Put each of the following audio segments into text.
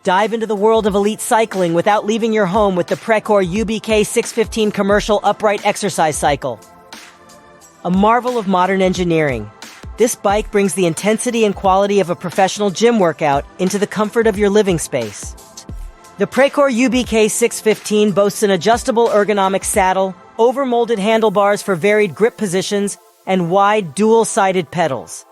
Dive into the world of elite cycling without leaving your home with the Precor UBK 615 Commercial Upright Exercise Cycle. A marvel of modern engineering, this bike brings the intensity and quality of a professional gym workout into the comfort of your living space. The Precor UBK 615 boasts an adjustable ergonomic saddle, over-molded handlebars for varied grip positions, and wide dual-sided pedals.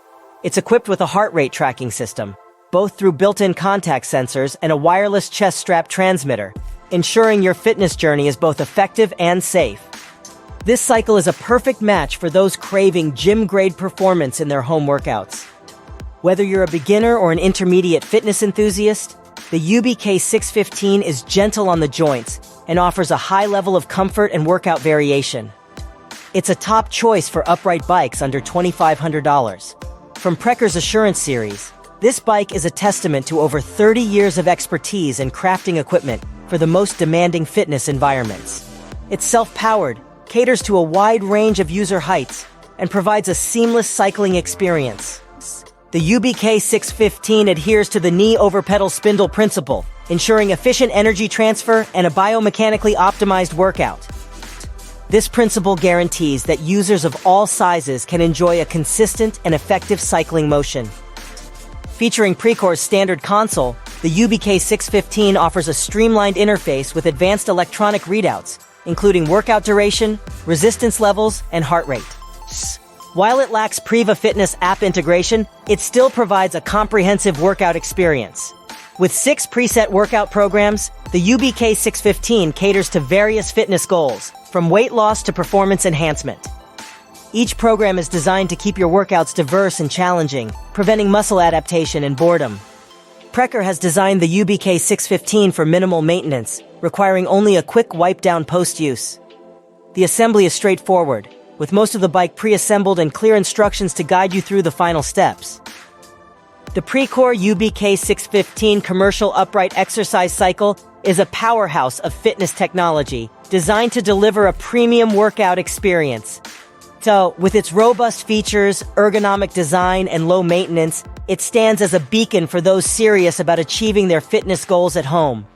It's equipped with a heart rate tracking system, both through built-in contact sensors and a wireless chest strap transmitter, ensuring your fitness journey is both effective and safe. This cycle is a perfect match for those craving gym-grade performance in their home workouts. Whether you're a beginner or an intermediate fitness enthusiast, the UBK 615 is gentle on the joints and offers a high level of comfort and workout variation. It's a top choice for upright bikes under $2,500. From Precor's Assurance Series, this bike is a testament to over 30 years of expertise in crafting equipment for the most demanding fitness environments. It's self-powered, caters to a wide range of user heights, and provides a seamless cycling experience. The UBK 615 adheres to the knee-over-pedal spindle principle, ensuring efficient energy transfer and a biomechanically optimized workout. This principle guarantees that users of all sizes can enjoy a consistent and effective cycling motion. Featuring Precor's standard console, the UBK 615 offers a streamlined interface with advanced electronic readouts, including workout duration, resistance levels, and heart rate. While it lacks Priva Fitness app integration, it still provides a comprehensive workout experience. With 6 preset workout programs, the UBK 615 caters to various fitness goals, from weight loss to performance enhancement. Each program is designed to keep your workouts diverse and challenging, preventing muscle adaptation and boredom. Precor has designed the UBK 615 for minimal maintenance, requiring only a quick wipe-down post-use. The assembly is straightforward, with most of the bike pre-assembled and clear instructions to guide you through the final steps. The Precor UBK 615 Commercial Upright Exercise Cycle is a powerhouse of fitness technology, designed to deliver a premium workout experience. So, with its robust features, ergonomic design, and low maintenance, it stands as a beacon for those serious about achieving their fitness goals at home.